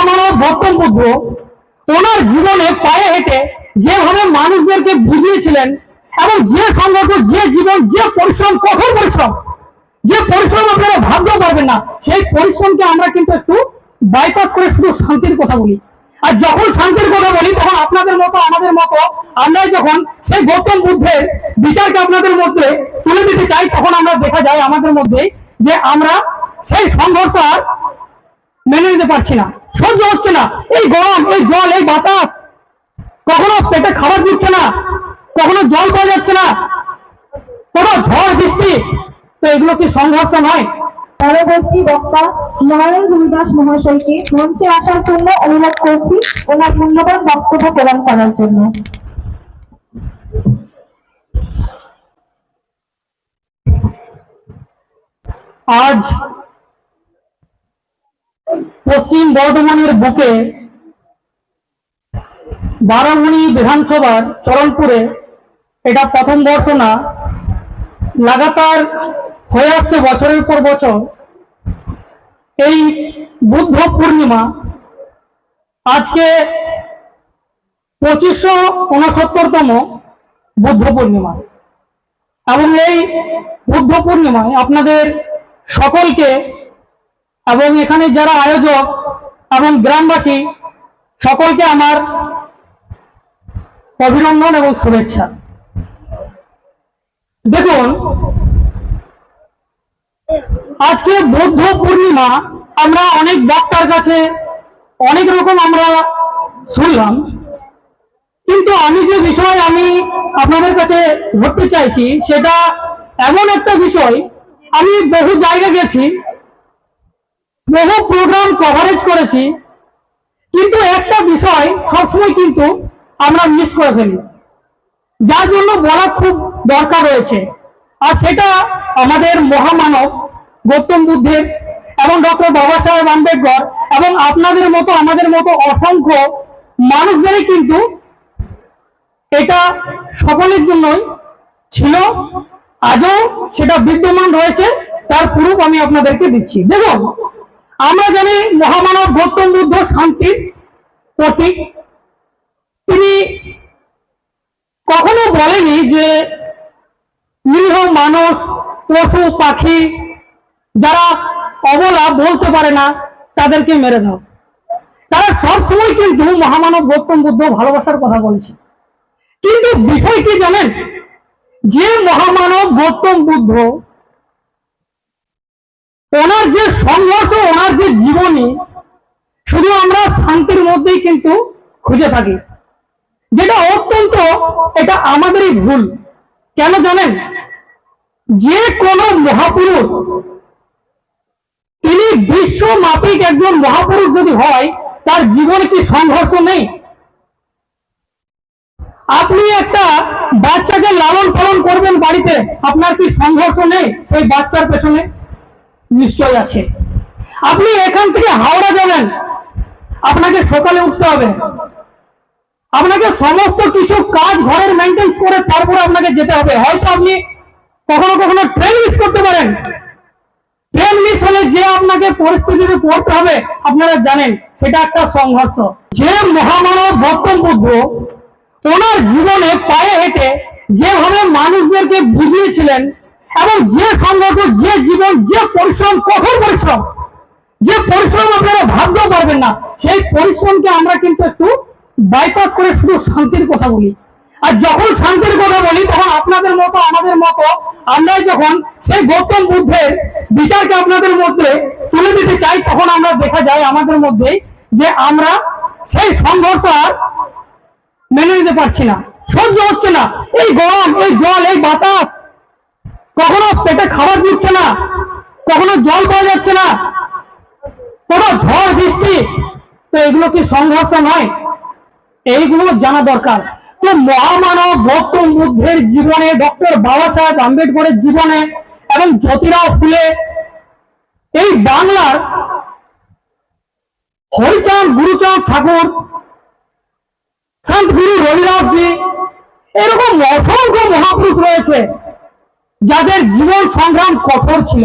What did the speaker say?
মহামানব গৌতম বুদ্ধ ওনার জীবনে পায়ে হেঁটে যেভাবে মানুষদেরকে বুঝিয়েছিলেন এবং যে সংঘর্ষ, যে জীবন, যে পরিশ্রম, কঠোর পরিশ্রম, যে পরিশ্রম আপনারা ভাবতেও পারবেন না, সেই পরিশ্রমকে আমরা কিন্তু একটু বাইপাস করে শুধু শান্তির কথা বলি। আর যখন শান্তির কথা বলি তখন আপনাদের মতো আমাদের মতো আমরা যখন সেই গৌতম বুদ্ধের বিচারকে আপনাদের মধ্যে তুলে দিতে চাই, তখন আমরা দেখা যায় আমাদের মধ্যে যে আমরা সেই সংঘর্ষ আর মেনে নিতে পারছি না, সহ্য হচ্ছে না। এই গরম, এই জল, এই বাতাস, কখনো পেটে খাবার দিচ্ছে না, কখনো জল পাওয়া যাচ্ছে না, কোনো ঝড় বৃষ্টি, তো এগুলো কি সংঘর্ষ নয়? পরবর্তী বক্তা নারায়ণ গুরুদাস মহাশয়কে মঞ্চে আসার জন্য অনুরোধ করছি ওনার মূল্যবান বক্তব্য প্রদান করার জন্য। আজ পশ্চিম বর্ধমানের বুকে বারামুণি বিধানসভার চরণপুরে এটা প্রথম বর্ষ না, লাগাতার হয়ে আসছে বছরের পর বছর এই বুদ্ধ পূর্ণিমা। আজকে 2569তম বুদ্ধ পূর্ণিমা, এবং এই বুদ্ধ পূর্ণিমায় আপনাদের সকলকে এবং এখানে যারা আয়োজক এবং গ্রামবাসী সকলকে আমার অভিনন্দন এবং শুভেচ্ছা। দেখুন, আজকে বৌদ্ধ পূর্ণিমা আমরা অনেক বক্তার কাছে অনেক রকম আমরা শুনলাম, কিন্তু আমি যে বিষয় আমি আপনাদের কাছে ধরতে চাইছি সেটা এমন একটা বিষয়, আমি বহু জায়গা গেছি, বহু প্রোগ্রাম কভারেজ করেছি, কিন্তু একটা বিষয় সবসময় কিন্তু আমরা মিস করে ফেলি, যার জন্য বলা খুব দরকার রয়েছে। আর সেটা আমাদের মহামানব গৌতম বুদ্ধের এবং ডক্টর বাবা সাহেব আম্বেদকর এবং আপনাদের মতো আমাদের মতো অসংখ্য মানুষদেরই কিন্তু এটা সকলের জন্যই ছিল, আজও সেটা বিদ্যমান রয়েছে। তার প্রুফ আমি আপনাদেরকে দিচ্ছি। দেখুন, আমরা জানি মহামানব গৌতম বুদ্ধ শান্তির প্রতীক। তিনি কখনো বলেনি যে নিরীহ মানুষ, পশু পাখি যারা অবলা বলতে পারে না তাদেরকে মেরে দাও। তারা সবসময় কিন্তু মহামানব গৌতম বুদ্ধ ভালোবাসার কথা বলেছে। কিন্তু বিষয় কি জানেন, যে মহামানব গৌতম বুদ্ধ ওনার যে সংঘর্ষ, ওনার যে জীবনী শুধু আমরা শান্তির মধ্যেই কিন্তু খুঁজে থাকি, যেটা অত্যন্ত, এটা আমাদেরই ভুল। কেন জানেন, যে কোনো মহাপুরুষ তিনি বিশ্বমাপিক একজন মহাপুরুষ যদি হয়, তার জীবনে কি সংঘর্ষ নেই? আপনি একটা বাচ্চাকে লালন পালন করবেন বাড়িতে, আপনার কি সংঘর্ষ নেই সেই বাচ্চার পেছনে? নিশ্চয় আছে। আপনি এখান থেকে হাওড়া যাবেন, আপনাকে সকালে উঠতে হবে, আপনাকে সমস্ত কিছু কাজ ঘরের মেনটেন করে তারপরে আপনাকে যেতে হবে। হয়তো আপনি কখনো কখনো ট্রেন মিস করতে পারেন, ট্রেন মিস হলে যে আপনাকে পরিস্থিতিতে পড়তে হবে আপনারা জানেন, সেটা একটা সংঘর্ষ। যে মহামানব গৌতম বুদ্ধ ওনার জীবনে পায়ে হেঁটে যেভাবে মানুষদেরকে বুঝিয়েছিলেন এবং যে সংঘর্ষ, যে জীবন, যে পরিশ্রম, কঠোর পরিশ্রম, যে পরিশ্রম আপনারা ভাবতেও পারবেন না, সেই পরিশ্রমকে আমরা কিন্তু একটু বাইপাস করে শুধু শান্তির কথা বলি। আর যখন শান্তির কথা বলি তখন আপনাদের মতো আমাদের মতো আমরা যখন সেই গৌতম বুদ্ধের বিচারকে আপনাদের মধ্যে তুলে দিতে চাই, তখন আমরা দেখা যায় আমাদের মধ্যে যে আমরা সেই সংঘর্ষ আর মেনে নিতে পারছি না, সহ্য হচ্ছে না। এই গরম, এই জল, এই বাতাস, কখনো পেটে খাবার দিচ্ছে না, কখনো জল পাওয়া যাচ্ছে না, কোনো ঝড় বৃষ্টি, তো এগুলো কি সংঘর্ষ নয়? এইগুলো জানা দরকার। তো মহামানব গৌতম বুদ্ধের জীবনে, ডক্টর বাবা সাহেব আম্বেদকরের জীবনে এবং জ্যোতিরাও ফুলে, এই বাংলার হরিচাঁদ গুরুচাঁদ ঠাকুর, সন্ত গুরু রবিদাসজি, এরকম অসংখ্য মহাপুরুষ রয়েছে যাদের জীবন সংগ্রাম কঠোর ছিল।